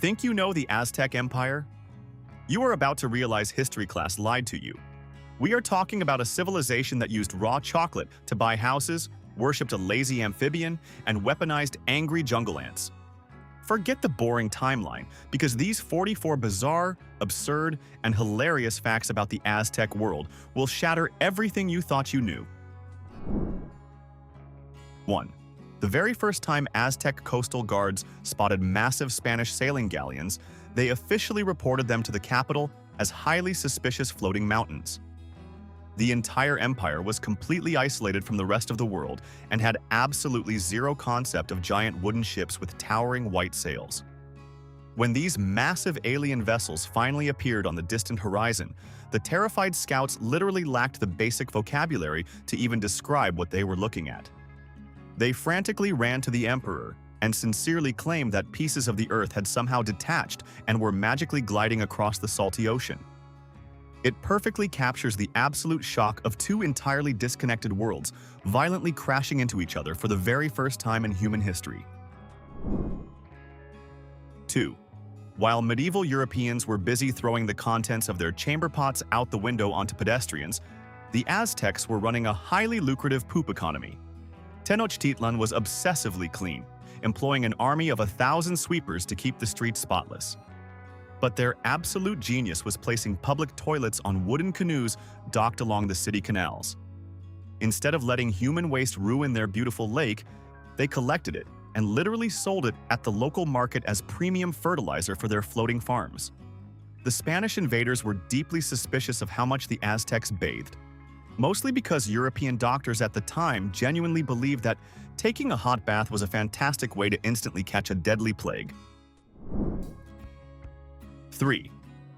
Think you know the Aztec Empire? You are about to realize history class lied to you. We are talking about a civilization that used raw chocolate to buy houses, worshipped a lazy amphibian, and weaponized angry jungle ants. Forget the boring timeline, because these 44 bizarre, absurd, and hilarious facts about the Aztec world will shatter everything you thought you knew. 1. The very first time Aztec coastal guards spotted massive Spanish sailing galleons, they officially reported them to the capital as highly suspicious floating mountains. The entire empire was completely isolated from the rest of the world and had absolutely zero concept of giant wooden ships with towering white sails. When these massive alien vessels finally appeared on the distant horizon, the terrified scouts literally lacked the basic vocabulary to even describe what they were looking at. They frantically ran to the emperor and sincerely claimed that pieces of the earth had somehow detached and were magically gliding across the salty ocean. It perfectly captures the absolute shock of two entirely disconnected worlds violently crashing into each other for the very first time in human history. 2. While medieval Europeans were busy throwing the contents of their chamber pots out the window onto pedestrians, the Aztecs were running a highly lucrative poop economy. Tenochtitlan was obsessively clean, employing an army of 1,000 sweepers to keep the streets spotless. But their absolute genius was placing public toilets on wooden canoes docked along the city canals. Instead of letting human waste ruin their beautiful lake, they collected it and literally sold it at the local market as premium fertilizer for their floating farms. The Spanish invaders were deeply suspicious of how much the Aztecs bathed, mostly because European doctors at the time genuinely believed that taking a hot bath was a fantastic way to instantly catch a deadly plague. 3.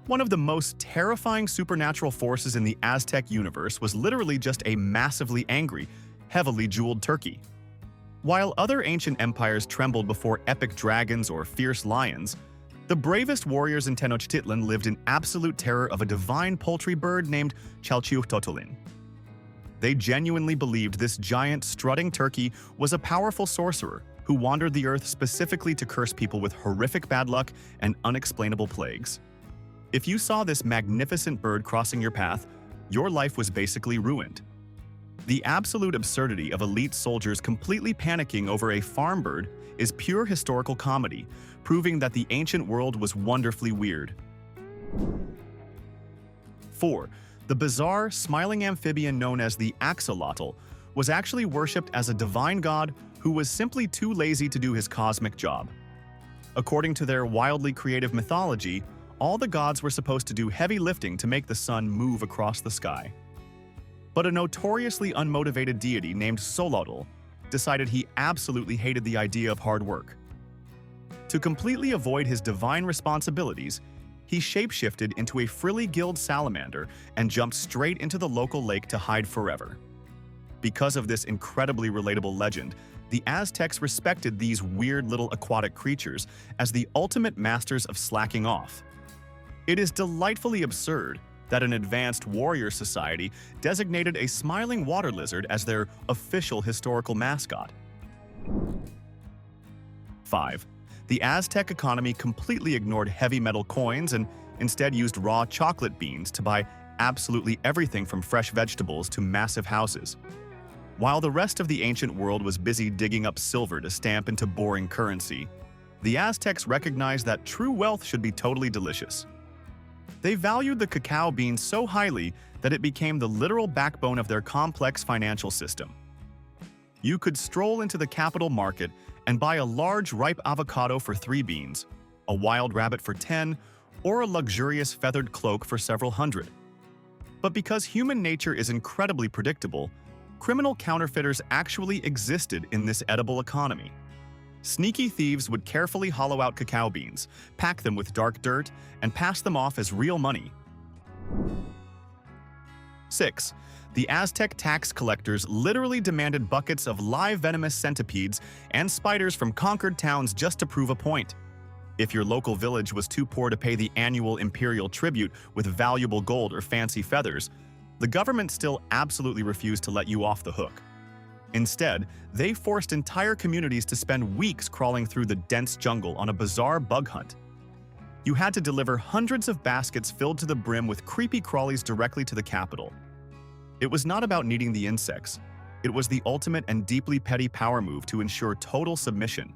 One of the most terrifying supernatural forces in the Aztec universe was literally just a massively angry, heavily jeweled turkey. While other ancient empires trembled before epic dragons or fierce lions, the bravest warriors in Tenochtitlan lived in absolute terror of a divine poultry bird named Chalchiuhtotolin. They genuinely believed this giant, strutting turkey was a powerful sorcerer who wandered the earth specifically to curse people with horrific bad luck and unexplainable plagues. If you saw this magnificent bird crossing your path, your life was basically ruined. The absolute absurdity of elite soldiers completely panicking over a farm bird is pure historical comedy, proving that the ancient world was wonderfully weird. 4. The bizarre, smiling amphibian known as the axolotl was actually worshipped as a divine god who was simply too lazy to do his cosmic job. According to their wildly creative mythology, all the gods were supposed to do heavy lifting to make the sun move across the sky. But a notoriously unmotivated deity named Solotl decided he absolutely hated the idea of hard work. To completely avoid his divine responsibilities, he shapeshifted into a frilly-gilled salamander and jumped straight into the local lake to hide forever. Because of this incredibly relatable legend, the Aztecs respected these weird little aquatic creatures as the ultimate masters of slacking off. It is delightfully absurd that an advanced warrior society designated a smiling water lizard as their official historical mascot. 5. The Aztec economy completely ignored heavy metal coins and instead used raw chocolate beans to buy absolutely everything from fresh vegetables to massive houses. While the rest of the ancient world was busy digging up silver to stamp into boring currency, the Aztecs recognized that true wealth should be totally delicious. They valued the cacao bean so highly that it became the literal backbone of their complex financial system. You could stroll into the capital market and buy a large ripe avocado for 3 beans, a wild rabbit for 10, or a luxurious feathered cloak for several hundred. But because human nature is incredibly predictable, criminal counterfeiters actually existed in this edible economy. Sneaky thieves would carefully hollow out cacao beans, pack them with dark dirt, and pass them off as real money. 6. The Aztec tax collectors literally demanded buckets of live venomous centipedes and spiders from conquered towns just to prove a point. If your local village was too poor to pay the annual Imperial tribute with valuable gold or fancy feathers, the government still absolutely refused to let you off the hook. Instead, they forced entire communities to spend weeks crawling through the dense jungle on a bizarre bug hunt. You had to deliver hundreds of baskets filled to the brim with creepy crawlies directly to the capital. It was not about needing the insects. It was the ultimate and deeply petty power move to ensure total submission.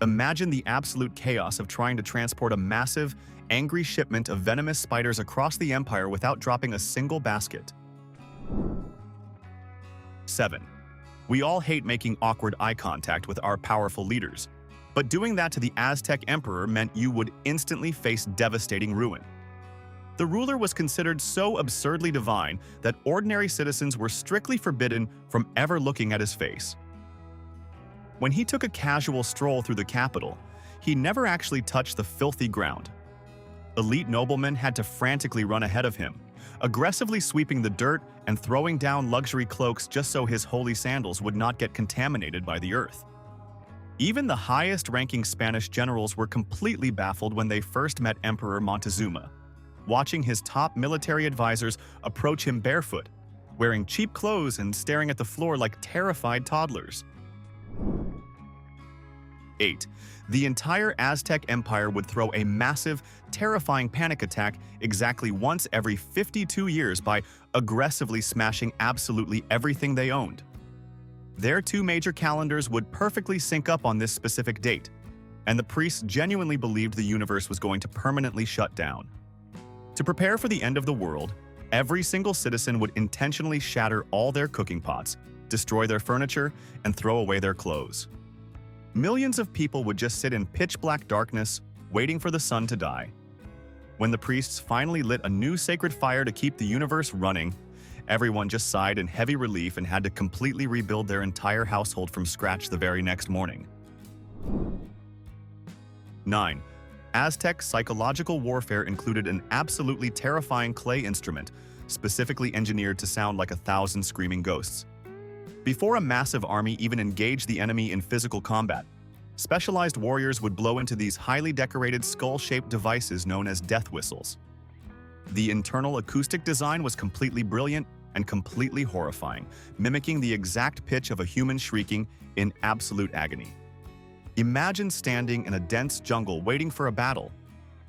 Imagine the absolute chaos of trying to transport a massive, angry shipment of venomous spiders across the empire without dropping a single basket. 7. We all hate making awkward eye contact with our powerful leaders, but doing that to the Aztec emperor meant you would instantly face devastating ruin. The ruler was considered so absurdly divine that ordinary citizens were strictly forbidden from ever looking at his face. When he took a casual stroll through the capital, he never actually touched the filthy ground. Elite noblemen had to frantically run ahead of him, aggressively sweeping the dirt and throwing down luxury cloaks just so his holy sandals would not get contaminated by the earth. Even the highest-ranking Spanish generals were completely baffled when they first met Emperor Montezuma, watching his top military advisors approach him barefoot, wearing cheap clothes and staring at the floor like terrified toddlers. 8. The entire Aztec Empire would throw a massive, terrifying panic attack exactly once every 52 years by aggressively smashing absolutely everything they owned. Their two major calendars would perfectly sync up on this specific date, and the priests genuinely believed the universe was going to permanently shut down. To prepare for the end of the world, every single citizen would intentionally shatter all their cooking pots, destroy their furniture, and throw away their clothes. Millions of people would just sit in pitch-black darkness, waiting for the sun to die. When the priests finally lit a new sacred fire to keep the universe running, everyone just sighed in heavy relief and had to completely rebuild their entire household from scratch the very next morning. 9. Aztec psychological warfare included an absolutely terrifying clay instrument, specifically engineered to sound like 1,000 screaming ghosts. Before a massive army even engaged the enemy in physical combat, specialized warriors would blow into these highly decorated skull-shaped devices known as death whistles. The internal acoustic design was completely brilliant and completely horrifying, mimicking the exact pitch of a human shrieking in absolute agony. Imagine standing in a dense jungle waiting for a battle,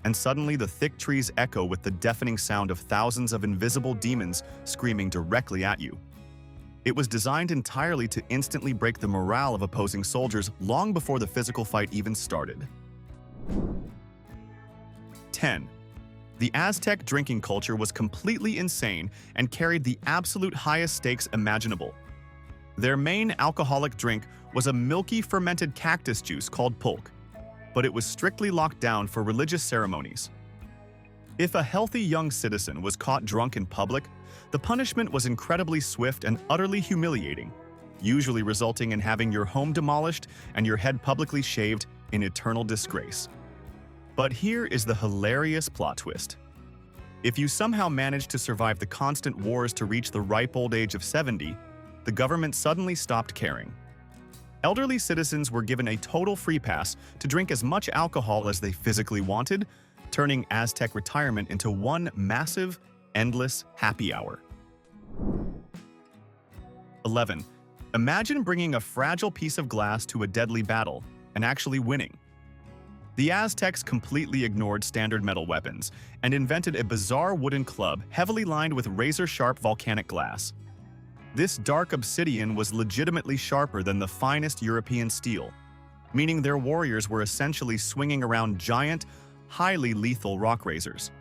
and suddenly the thick trees echo with the deafening sound of thousands of invisible demons screaming directly at you. It was designed entirely to instantly break the morale of opposing soldiers long before the physical fight even started. 10. The Aztec drinking culture was completely insane and carried the absolute highest stakes imaginable. Their main alcoholic drink was a milky fermented cactus juice called pulque, but it was strictly locked down for religious ceremonies. If a healthy young citizen was caught drunk in public, the punishment was incredibly swift and utterly humiliating, usually resulting in having your home demolished and your head publicly shaved in eternal disgrace. But here is the hilarious plot twist. If you somehow managed to survive the constant wars to reach the ripe old age of 70, the government suddenly stopped caring. Elderly citizens were given a total free pass to drink as much alcohol as they physically wanted, turning Aztec retirement into one massive, endless happy hour. 11. Imagine bringing a fragile piece of glass to a deadly battle and actually winning. The Aztecs completely ignored standard metal weapons and invented a bizarre wooden club heavily lined with razor-sharp volcanic glass. This dark obsidian was legitimately sharper than the finest European steel, meaning their warriors were essentially swinging around giant, highly lethal rock razors.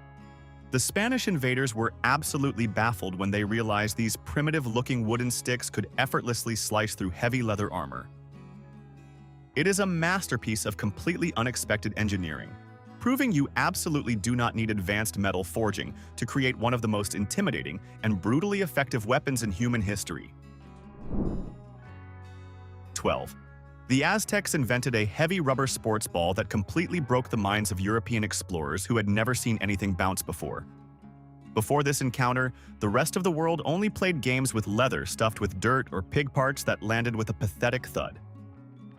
The Spanish invaders were absolutely baffled when they realized these primitive-looking wooden sticks could effortlessly slice through heavy leather armor. It is a masterpiece of completely unexpected engineering, proving you absolutely do not need advanced metal forging to create one of the most intimidating and brutally effective weapons in human history. 12. The Aztecs invented a heavy rubber sports ball that completely broke the minds of European explorers who had never seen anything bounce before. Before this encounter, the rest of the world only played games with leather stuffed with dirt or pig parts that landed with a pathetic thud.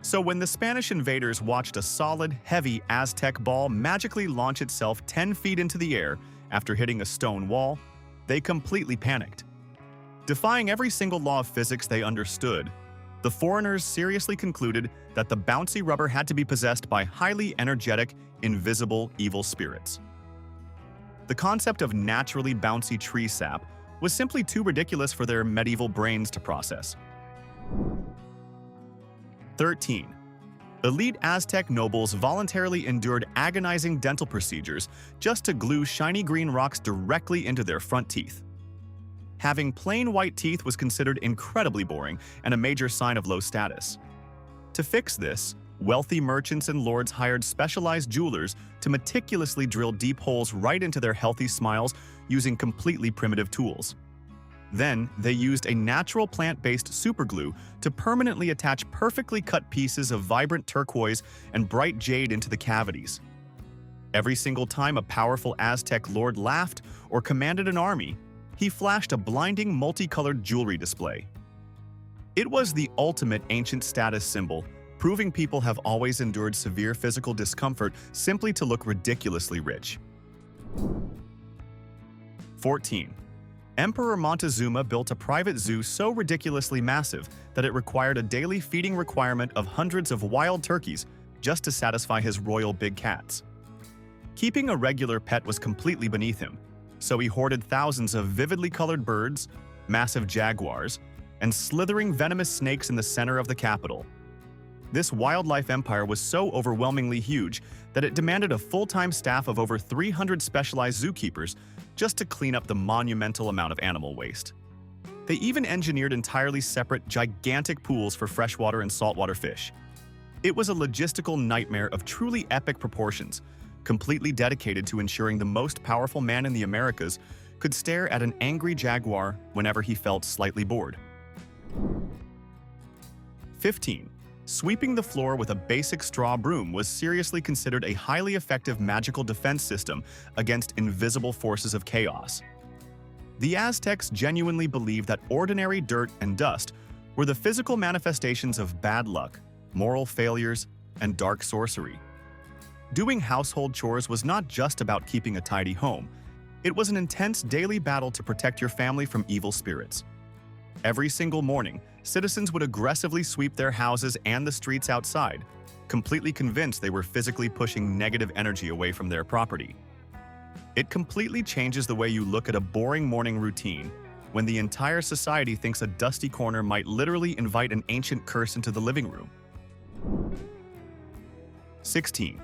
So when the Spanish invaders watched a solid, heavy Aztec ball magically launch itself 10 feet into the air after hitting a stone wall, they completely panicked. Defying every single law of physics they understood, The foreigners seriously concluded that the bouncy rubber had to be possessed by highly energetic, invisible, evil spirits. The concept of naturally bouncy tree sap was simply too ridiculous for their medieval brains to process. 13. Elite Aztec nobles voluntarily endured agonizing dental procedures just to glue shiny green rocks directly into their front teeth. Having plain white teeth was considered incredibly boring and a major sign of low status. To fix this, wealthy merchants and lords hired specialized jewelers to meticulously drill deep holes right into their healthy smiles using completely primitive tools. Then, they used a natural plant-based superglue to permanently attach perfectly cut pieces of vibrant turquoise and bright jade into the cavities. Every single time a powerful Aztec lord laughed or commanded an army, he flashed a blinding multicolored jewelry display. It was the ultimate ancient status symbol, proving people have always endured severe physical discomfort simply to look ridiculously rich. 14. Emperor Montezuma built a private zoo so ridiculously massive that it required a daily feeding requirement of hundreds of wild turkeys just to satisfy his royal big cats. Keeping a regular pet was completely beneath him, so he hoarded thousands of vividly colored birds, massive jaguars, and slithering venomous snakes in the center of the capital. This wildlife empire was so overwhelmingly huge that it demanded a full-time staff of over 300 specialized zookeepers just to clean up the monumental amount of animal waste. They even engineered entirely separate, gigantic pools for freshwater and saltwater fish. It was a logistical nightmare of truly epic proportions, completely dedicated to ensuring the most powerful man in the Americas could stare at an angry jaguar whenever he felt slightly bored. 15. Sweeping the floor with a basic straw broom was seriously considered a highly effective magical defense system against invisible forces of chaos. The Aztecs genuinely believed that ordinary dirt and dust were the physical manifestations of bad luck, moral failures, and dark sorcery. Doing household chores was not just about keeping a tidy home. It was an intense daily battle to protect your family from evil spirits. Every single morning, citizens would aggressively sweep their houses and the streets outside, completely convinced they were physically pushing negative energy away from their property. It completely changes the way you look at a boring morning routine when the entire society thinks a dusty corner might literally invite an ancient curse into the living room. 16.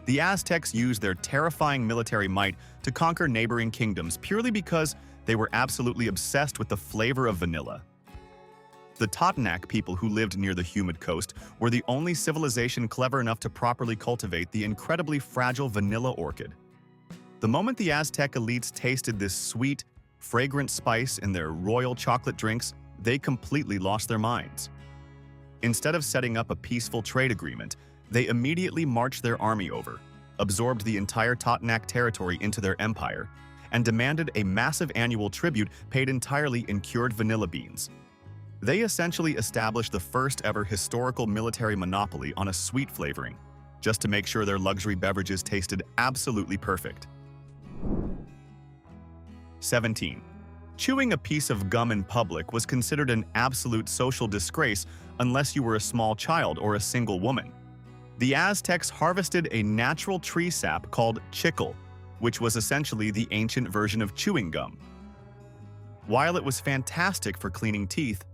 The Aztecs used their terrifying military might to conquer neighboring kingdoms purely because they were absolutely obsessed with the flavor of vanilla. The Totonac people who lived near the humid coast were the only civilization clever enough to properly cultivate the incredibly fragile vanilla orchid. The moment the Aztec elites tasted this sweet, fragrant spice in their royal chocolate drinks, they completely lost their minds. Instead of setting up a peaceful trade agreement, they immediately marched their army over, absorbed the entire Totonac territory into their empire, and demanded a massive annual tribute paid entirely in cured vanilla beans. They essentially established the first ever historical military monopoly on a sweet flavoring, just to make sure their luxury beverages tasted absolutely perfect. 17. Chewing a piece of gum in public was considered an absolute social disgrace unless you were a small child or a single woman. The Aztecs harvested a natural tree sap called chicle, which was essentially the ancient version of chewing gum. While it was fantastic for cleaning teeth,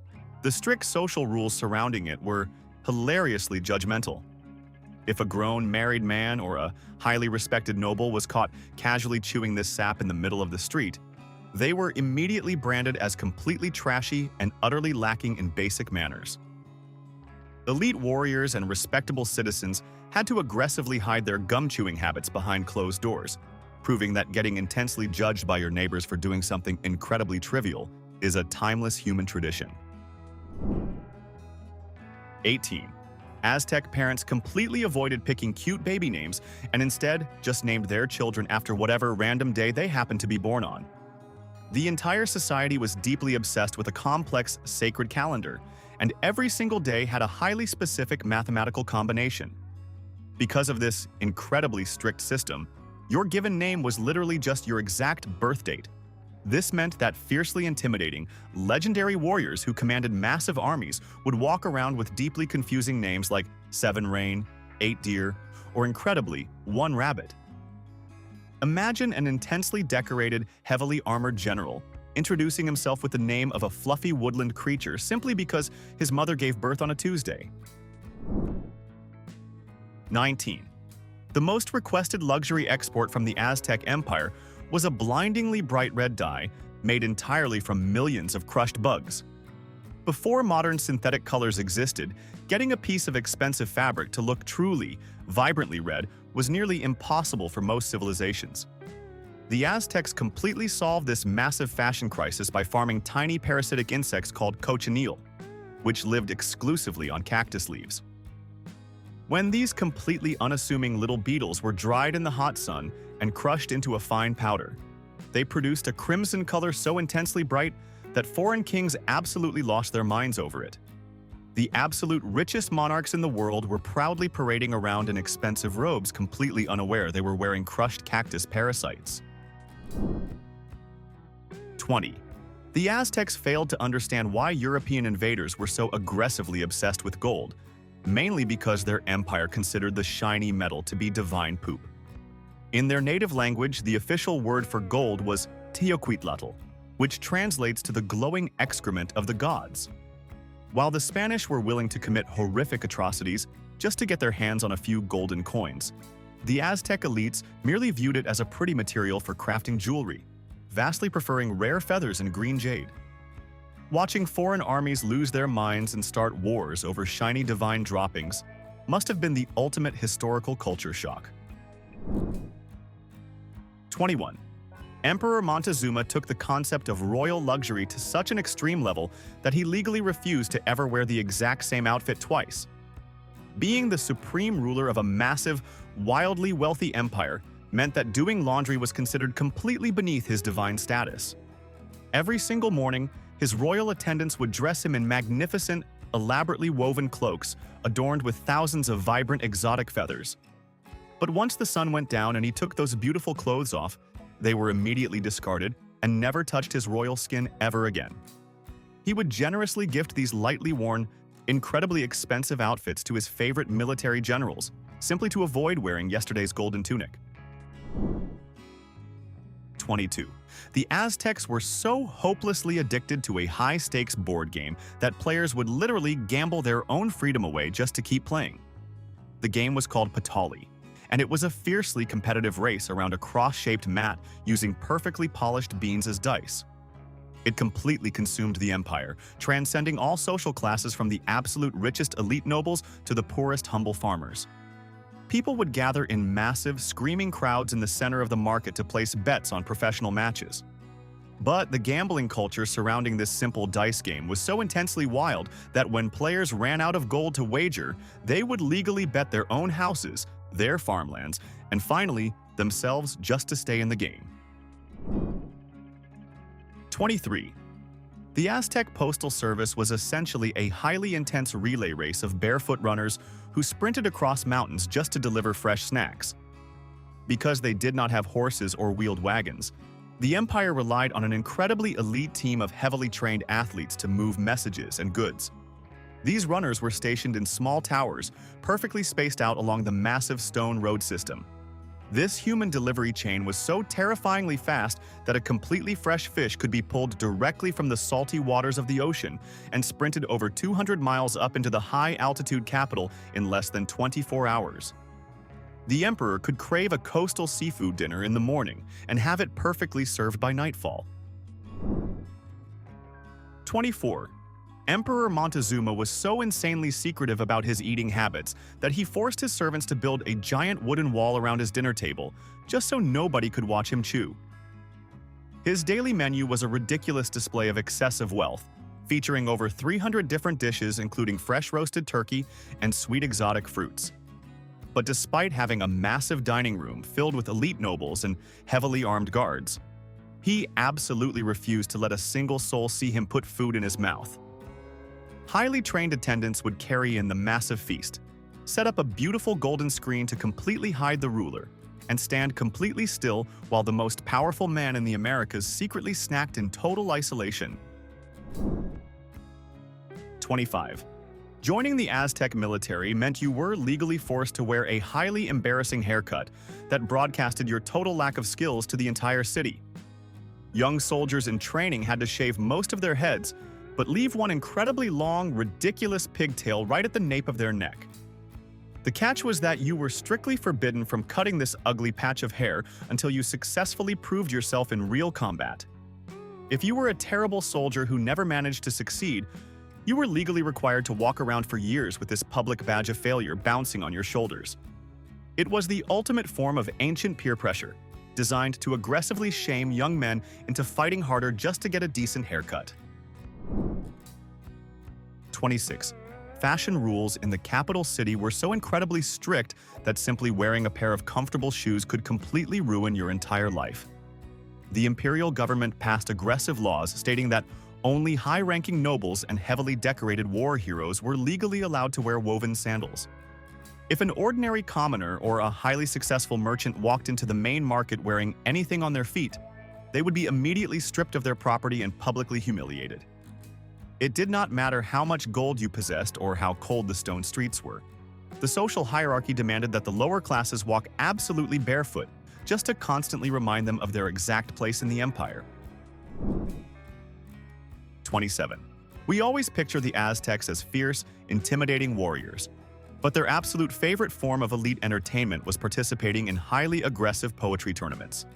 the strict social rules surrounding it were hilariously judgmental. If a grown married man or a highly respected noble was caught casually chewing this sap in the middle of the street, they were immediately branded as completely trashy and utterly lacking in basic manners. Elite warriors and respectable citizens had to aggressively hide their gum-chewing habits behind closed doors, proving that getting intensely judged by your neighbors for doing something incredibly trivial is a timeless human tradition. 18. Aztec parents completely avoided picking cute baby names and instead just named their children after whatever random day they happened to be born on. The entire society was deeply obsessed with a complex, sacred calendar, and every single day had a highly specific mathematical combination. Because of this incredibly strict system, your given name was literally just your exact birth date. This meant that fiercely intimidating, legendary warriors who commanded massive armies would walk around with deeply confusing names like 7 Rain, 8 Deer, or incredibly, 1 Rabbit. Imagine an intensely decorated, heavily armored general introducing himself with the name of a fluffy woodland creature simply because his mother gave birth on a Tuesday. 19. The most requested luxury export from the Aztec Empire was a blindingly bright red dye made entirely from millions of crushed bugs. Before modern synthetic colors existed, getting a piece of expensive fabric to look truly, vibrantly red was nearly impossible for most civilizations. The Aztecs completely solved this massive fashion crisis by farming tiny parasitic insects called cochineal, which lived exclusively on cactus leaves. When these completely unassuming little beetles were dried in the hot sun and crushed into a fine powder, they produced a crimson color so intensely bright that foreign kings absolutely lost their minds over it. The absolute richest monarchs in the world were proudly parading around in expensive robes, completely unaware they were wearing crushed cactus parasites. 20. The Aztecs failed to understand why European invaders were so aggressively obsessed with gold, mainly because their empire considered the shiny metal to be divine poop. In their native language, the official word for gold was Teocuitlatl, which translates to the glowing excrement of the gods. While the Spanish were willing to commit horrific atrocities just to get their hands on a few golden coins, the Aztec elites merely viewed it as a pretty material for crafting jewelry, vastly preferring rare feathers and green jade. Watching foreign armies lose their minds and start wars over shiny divine droppings must have been the ultimate historical culture shock. 21. Emperor Montezuma took the concept of royal luxury to such an extreme level that he legally refused to ever wear the exact same outfit twice. Being the supreme ruler of a massive, wildly wealthy empire meant that doing laundry was considered completely beneath his divine status. Every single morning, his royal attendants would dress him in magnificent, elaborately woven cloaks adorned with thousands of vibrant exotic feathers. But once the sun went down and he took those beautiful clothes off, they were immediately discarded and never touched his royal skin ever again. He would generously gift these lightly worn, incredibly expensive outfits to his favorite military generals, simply to avoid wearing yesterday's golden tunic. 22. The Aztecs were so hopelessly addicted to a high-stakes board game that players would literally gamble their own freedom away just to keep playing. The game was called Patali, and it was a fiercely competitive race around a cross-shaped mat using perfectly polished beans as dice. It completely consumed the empire, transcending all social classes from the absolute richest elite nobles to the poorest humble farmers. People would gather in massive, screaming crowds in the center of the market to place bets on professional matches. But the gambling culture surrounding this simple dice game was so intensely wild that when players ran out of gold to wager, they would legally bet their own houses, their farmlands, and finally, themselves just to stay in the game. 23. The Aztec Postal Service was essentially a highly intense relay race of barefoot runners who sprinted across mountains just to deliver fresh snacks. Because they did not have horses or wheeled wagons, the empire relied on an incredibly elite team of heavily trained athletes to move messages and goods. These runners were stationed in small towers, perfectly spaced out along the massive stone road system. This human delivery chain was so terrifyingly fast that a completely fresh fish could be pulled directly from the salty waters of the ocean and sprinted over 200 miles up into the high-altitude capital in less than 24 hours. The emperor could crave a coastal seafood dinner in the morning and have it perfectly served by nightfall. 24. Emperor Montezuma was so insanely secretive about his eating habits that he forced his servants to build a giant wooden wall around his dinner table just so nobody could watch him chew. His daily menu was a ridiculous display of excessive wealth, featuring over 300 different dishes including fresh roasted turkey and sweet exotic fruits. But despite having a massive dining room filled with elite nobles and heavily armed guards, he absolutely refused to let a single soul see him put food in his mouth. Highly trained attendants would carry in the massive feast, set up a beautiful golden screen to completely hide the ruler, and stand completely still while the most powerful man in the Americas secretly snacked in total isolation. 25. Joining the Aztec military meant you were legally forced to wear a highly embarrassing haircut that broadcasted your total lack of skills to the entire city. Young soldiers in training had to shave most of their heads, but leave one incredibly long, ridiculous pigtail right at the nape of their neck. The catch was that you were strictly forbidden from cutting this ugly patch of hair until you successfully proved yourself in real combat. If you were a terrible soldier who never managed to succeed, you were legally required to walk around for years with this public badge of failure bouncing on your shoulders. It was the ultimate form of ancient peer pressure, designed to aggressively shame young men into fighting harder just to get a decent haircut. 26. Fashion rules in the capital city were so incredibly strict that simply wearing a pair of comfortable shoes could completely ruin your entire life. The Imperial government passed aggressive laws stating that only high-ranking nobles and heavily decorated war heroes were legally allowed to wear woven sandals. If an ordinary commoner or a highly successful merchant walked into the main market wearing anything on their feet, they would be immediately stripped of their property and publicly humiliated. It did not matter how much gold you possessed or how cold the stone streets were. The social hierarchy demanded that the lower classes walk absolutely barefoot, just to constantly remind them of their exact place in the empire. 27. We always picture the Aztecs as fierce, intimidating warriors, but their absolute favorite form of elite entertainment was participating in highly aggressive poetry tournaments.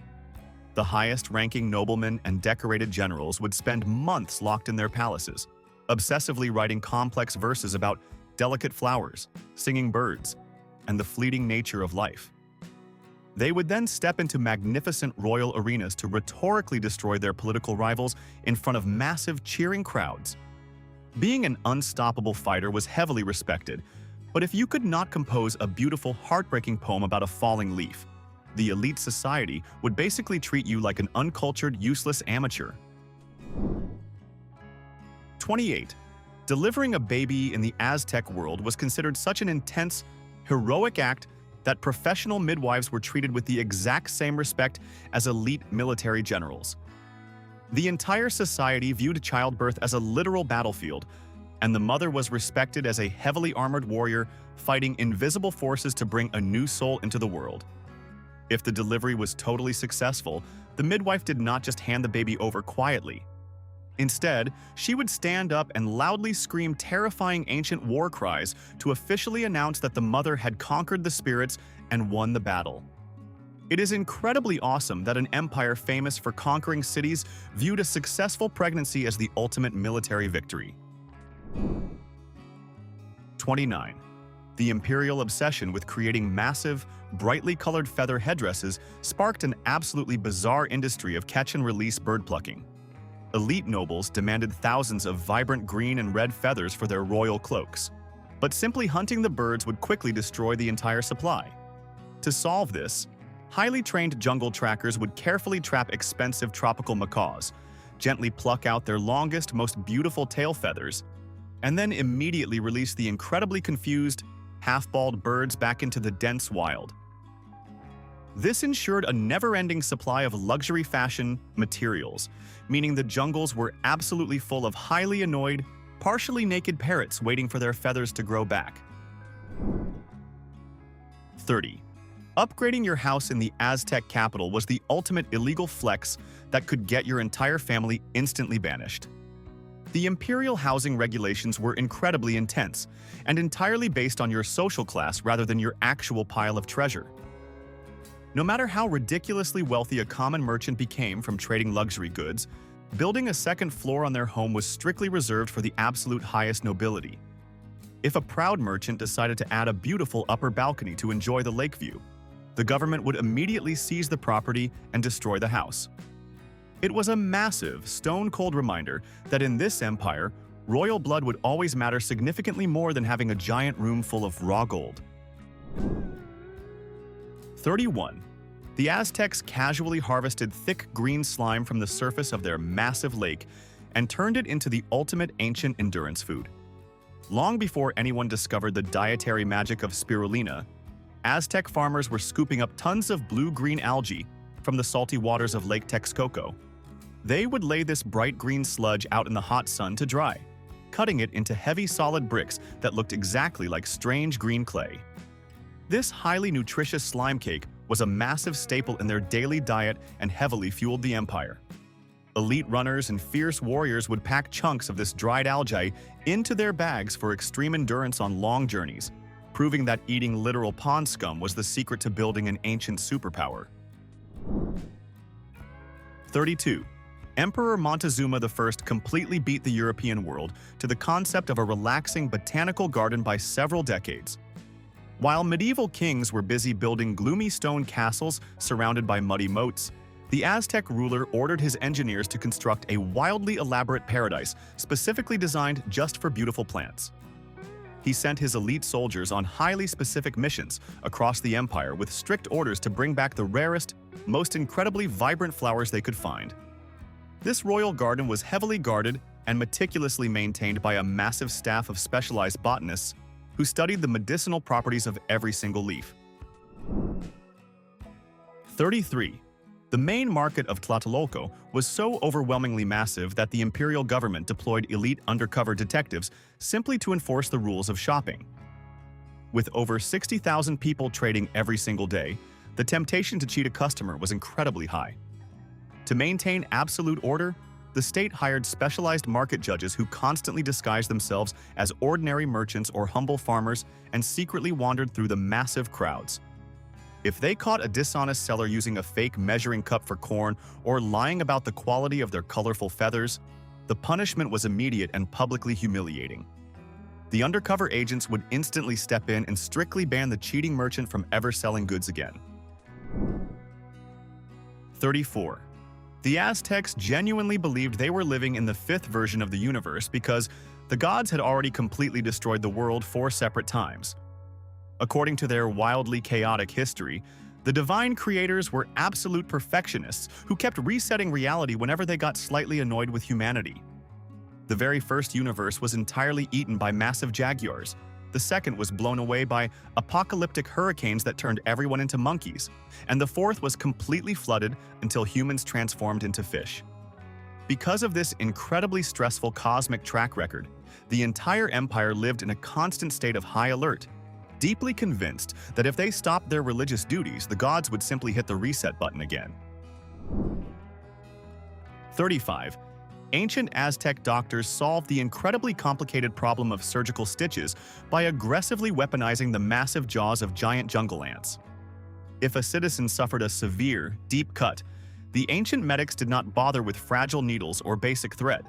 The highest-ranking noblemen and decorated generals would spend months locked in their palaces, obsessively writing complex verses about delicate flowers, singing birds, and the fleeting nature of life. They would then step into magnificent royal arenas to rhetorically destroy their political rivals in front of massive cheering crowds. Being an unstoppable fighter was heavily respected, but if you could not compose a beautiful, heartbreaking poem about a falling leaf, the elite society would basically treat you like an uncultured, useless amateur. 28. Delivering a baby in the Aztec world was considered such an intense, heroic act that professional midwives were treated with the exact same respect as elite military generals. The entire society viewed childbirth as a literal battlefield, and the mother was respected as a heavily armored warrior fighting invisible forces to bring a new soul into the world. If the delivery was totally successful, the midwife did not just hand the baby over quietly. Instead, she would stand up and loudly scream terrifying ancient war cries to officially announce that the mother had conquered the spirits and won the battle. It is incredibly awesome that an empire famous for conquering cities viewed a successful pregnancy as the ultimate military victory. 29. The Imperial obsession with creating massive, brightly colored feather headdresses sparked an absolutely bizarre industry of catch-and-release bird plucking. Elite nobles demanded thousands of vibrant green and red feathers for their royal cloaks, but simply hunting the birds would quickly destroy the entire supply. To solve this, highly trained jungle trackers would carefully trap expensive tropical macaws, gently pluck out their longest, most beautiful tail feathers, and then immediately release the incredibly confused, half-bald birds back into the dense wild. This ensured a never-ending supply of luxury fashion materials, meaning the jungles were absolutely full of highly annoyed, partially naked parrots waiting for their feathers to grow back. 30. Upgrading your house in the Aztec capital was the ultimate illegal flex that could get your entire family instantly banished. The imperial housing regulations were incredibly intense and entirely based on your social class rather than your actual pile of treasure. No matter how ridiculously wealthy a common merchant became from trading luxury goods, building a second floor on their home was strictly reserved for the absolute highest nobility. If a proud merchant decided to add a beautiful upper balcony to enjoy the lake view, the government would immediately seize the property and destroy the house. It was a massive, stone-cold reminder that in this empire, royal blood would always matter significantly more than having a giant room full of raw gold. 31. The Aztecs casually harvested thick green slime from the surface of their massive lake and turned it into the ultimate ancient endurance food. Long before anyone discovered the dietary magic of spirulina, Aztec farmers were scooping up tons of blue-green algae from the salty waters of Lake Texcoco. They would lay this bright green sludge out in the hot sun to dry, cutting it into heavy solid bricks that looked exactly like strange green clay. This highly nutritious slime cake was a massive staple in their daily diet and heavily fueled the empire. Elite runners and fierce warriors would pack chunks of this dried algae into their bags for extreme endurance on long journeys, proving that eating literal pond scum was the secret to building an ancient superpower. 32. Emperor Montezuma I completely beat the European world to the concept of a relaxing botanical garden by several decades. While medieval kings were busy building gloomy stone castles surrounded by muddy moats, the Aztec ruler ordered his engineers to construct a wildly elaborate paradise specifically designed just for beautiful plants. He sent his elite soldiers on highly specific missions across the empire with strict orders to bring back the rarest, most incredibly vibrant flowers they could find. This royal garden was heavily guarded and meticulously maintained by a massive staff of specialized botanists who studied the medicinal properties of every single leaf. 33. The main market of Tlatelolco was so overwhelmingly massive that the imperial government deployed elite undercover detectives simply to enforce the rules of shopping. With over 60,000 people trading every single day, the temptation to cheat a customer was incredibly high. To maintain absolute order, the state hired specialized market judges who constantly disguised themselves as ordinary merchants or humble farmers and secretly wandered through the massive crowds. If they caught a dishonest seller using a fake measuring cup for corn or lying about the quality of their colorful feathers, the punishment was immediate and publicly humiliating. The undercover agents would instantly step in and strictly ban the cheating merchant from ever selling goods again. 34. The Aztecs genuinely believed they were living in the fifth version of the universe because the gods had already completely destroyed the world 4 separate times. According to their wildly chaotic history, the divine creators were absolute perfectionists who kept resetting reality whenever they got slightly annoyed with humanity. The very first universe was entirely eaten by massive jaguars. The second was blown away by apocalyptic hurricanes that turned everyone into monkeys. And the fourth was completely flooded until humans transformed into fish. Because of this incredibly stressful cosmic track record, the entire empire lived in a constant state of high alert, deeply convinced that if they stopped their religious duties, the gods would simply hit the reset button again. 35. Ancient Aztec doctors solved the incredibly complicated problem of surgical stitches by aggressively weaponizing the massive jaws of giant jungle ants. If a citizen suffered a severe, deep cut, the ancient medics did not bother with fragile needles or basic thread.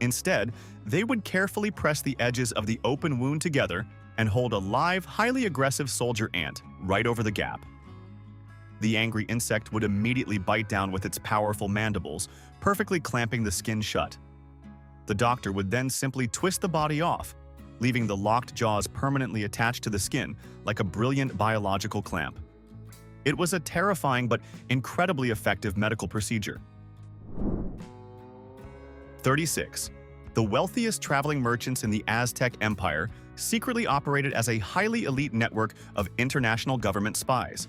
Instead, they would carefully press the edges of the open wound together and hold a live, highly aggressive soldier ant right over the gap. The angry insect would immediately bite down with its powerful mandibles, perfectly clamping the skin shut. The doctor would then simply twist the body off, leaving the locked jaws permanently attached to the skin like a brilliant biological clamp. It was a terrifying but incredibly effective medical procedure. 36. The wealthiest traveling merchants in the Aztec Empire secretly operated as a highly elite network of international government spies.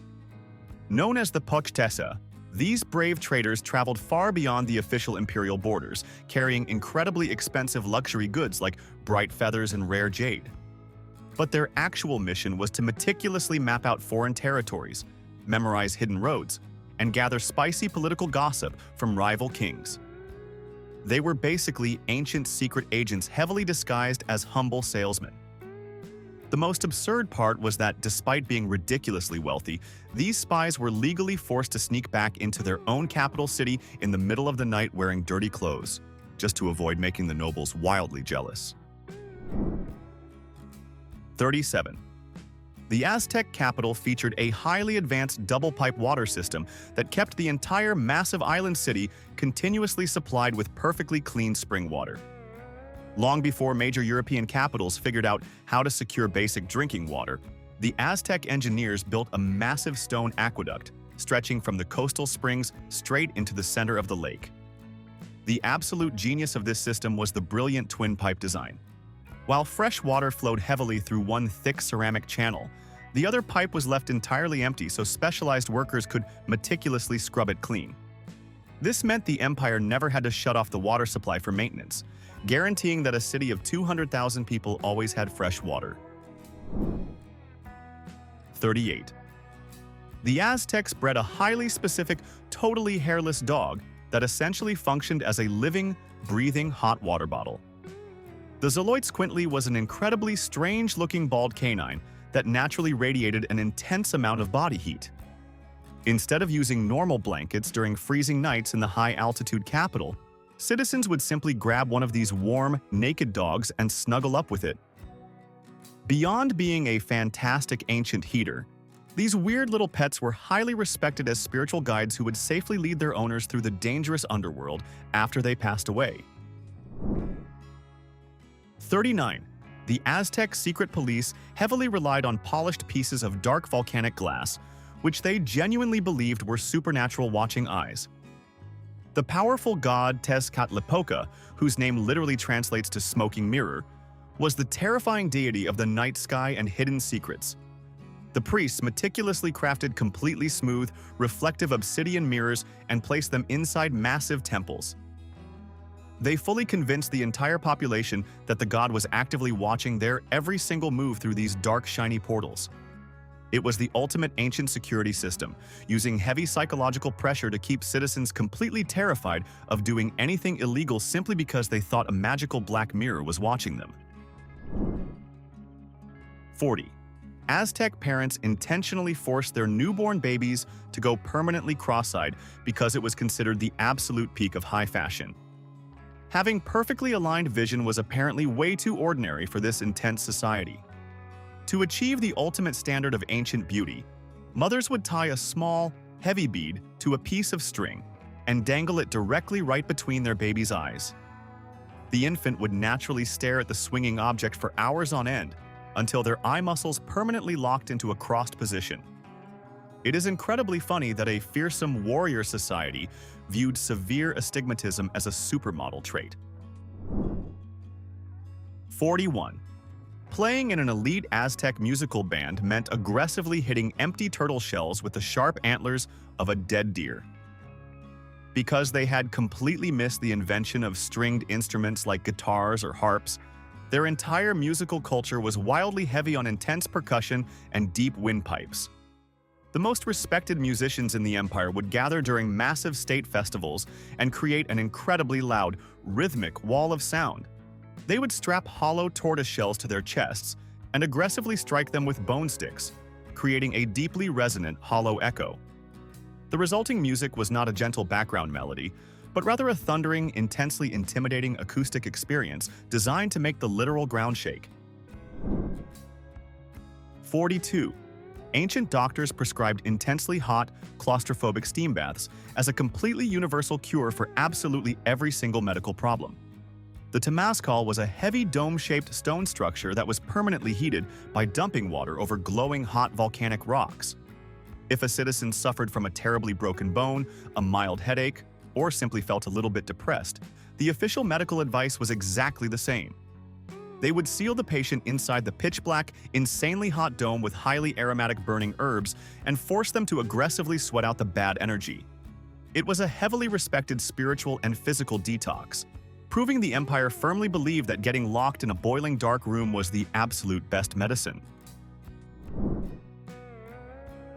Known as the Pochtesa, these brave traders traveled far beyond the official imperial borders, carrying incredibly expensive luxury goods like bright feathers and rare jade. But their actual mission was to meticulously map out foreign territories, memorize hidden roads, and gather spicy political gossip from rival kings. They were basically ancient secret agents heavily disguised as humble salesmen. The most absurd part was that despite being ridiculously wealthy, these spies were legally forced to sneak back into their own capital city in the middle of the night wearing dirty clothes, just to avoid making the nobles wildly jealous. 37. The Aztec capital featured a highly advanced double-pipe water system that kept the entire massive island city continuously supplied with perfectly clean spring water. Long before major European capitals figured out how to secure basic drinking water, the Aztec engineers built a massive stone aqueduct stretching from the coastal springs straight into the center of the lake. The absolute genius of this system was the brilliant twin pipe design. While fresh water flowed heavily through one thick ceramic channel, The other pipe was left entirely empty so specialized workers could meticulously scrub it clean. This meant the empire never had to shut off the water supply for maintenance, guaranteeing that a city of 200,000 people always had fresh water. 38. The Aztecs bred a highly specific, totally hairless dog that essentially functioned as a living, breathing hot water bottle. The Xoloitzcuintli was an incredibly strange-looking bald canine that naturally radiated an intense amount of body heat. Instead of using normal blankets during freezing nights in the high-altitude capital, citizens would simply grab one of these warm, naked dogs and snuggle up with it. Beyond being a fantastic ancient heater, these weird little pets were highly respected as spiritual guides who would safely lead their owners through the dangerous underworld after they passed away. 39. The Aztec secret police heavily relied on polished pieces of dark volcanic glass, which they genuinely believed were supernatural watching eyes. The powerful god Tezcatlipoca, whose name literally translates to smoking mirror, was the terrifying deity of the night sky and hidden secrets. The priests meticulously crafted completely smooth, reflective obsidian mirrors and placed them inside massive temples. They fully convinced the entire population that the god was actively watching their every single move through these dark, shiny portals. It was the ultimate ancient security system, using heavy psychological pressure to keep citizens completely terrified of doing anything illegal simply because they thought a magical black mirror was watching them. 40. Aztec parents intentionally forced their newborn babies to go permanently cross-eyed because it was considered the absolute peak of high fashion. Having perfectly aligned vision was apparently way too ordinary for this intense society. To achieve the ultimate standard of ancient beauty, mothers would tie a small, heavy bead to a piece of string and dangle it directly right between their baby's eyes. The infant would naturally stare at the swinging object for hours on end until their eye muscles permanently locked into a crossed position. It is incredibly funny that a fearsome warrior society viewed severe astigmatism as a supermodel trait. 41. Playing in an elite Aztec musical band meant aggressively hitting empty turtle shells with the sharp antlers of a dead deer. Because they had completely missed the invention of stringed instruments like guitars or harps, their entire musical culture was wildly heavy on intense percussion and deep windpipes. The most respected musicians in the empire would gather during massive state festivals and create an incredibly loud, rhythmic wall of sound. They would strap hollow tortoise shells to their chests and aggressively strike them with bone sticks, creating a deeply resonant, hollow echo. The resulting music was not a gentle background melody, but rather a thundering, intensely intimidating acoustic experience designed to make the literal ground shake. 42. Ancient doctors prescribed intensely hot, claustrophobic steam baths as a completely universal cure for absolutely every single medical problem. The Temazcal was a heavy dome-shaped stone structure that was permanently heated by dumping water over glowing hot volcanic rocks. If a citizen suffered from a terribly broken bone, a mild headache, or simply felt a little bit depressed, the official medical advice was exactly the same. They would seal the patient inside the pitch-black, insanely hot dome with highly aromatic burning herbs and force them to aggressively sweat out the bad energy. It was a heavily respected spiritual and physical detox, proving the empire firmly believed that getting locked in a boiling dark room was the absolute best medicine.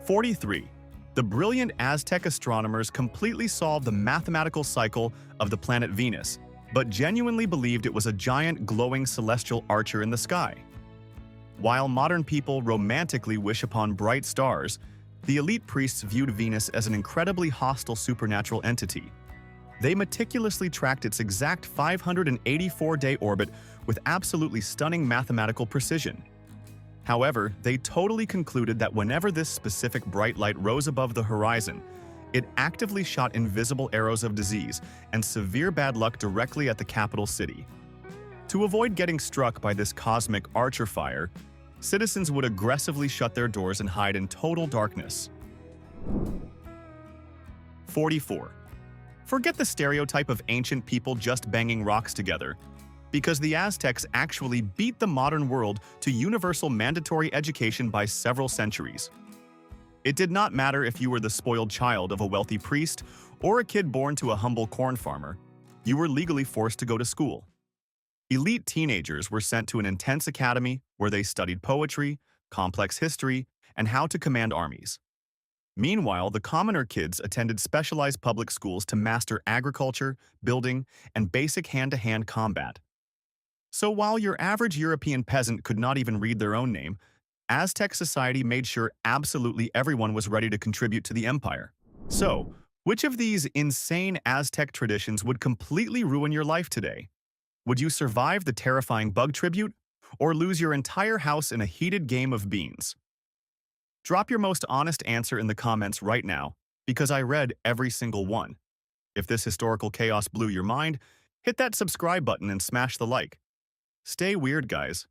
43. The brilliant Aztec astronomers completely solved the mathematical cycle of the planet Venus, but genuinely believed it was a giant glowing celestial archer in the sky. While modern people romantically wish upon bright stars, the elite priests viewed Venus as an incredibly hostile supernatural entity. They meticulously tracked its exact 584-day orbit with absolutely stunning mathematical precision. However, they totally concluded that whenever this specific bright light rose above the horizon, it actively shot invisible arrows of disease and severe bad luck directly at the capital city. To avoid getting struck by this cosmic archer fire, citizens would aggressively shut their doors and hide in total darkness. 44. Forget the stereotype of ancient people just banging rocks together. because the Aztecs actually beat the modern world to universal mandatory education by several centuries. It did not matter if you were the spoiled child of a wealthy priest or a kid born to a humble corn farmer, you were legally forced to go to school. Elite teenagers were sent to an intense academy where they studied poetry, complex history, and how to command armies. Meanwhile, the commoner kids attended specialized public schools to master agriculture, building, and basic hand-to-hand combat. So while your average European peasant could not even read their own name, Aztec society made sure absolutely everyone was ready to contribute to the empire. So, which of these insane Aztec traditions would completely ruin your life today? Would you survive the terrifying bug tribute, or lose your entire house in a heated game of beans? Drop your most honest answer in the comments right now, because I read every single one. If this historical chaos blew your mind, hit that subscribe button and smash the like. Stay weird, guys.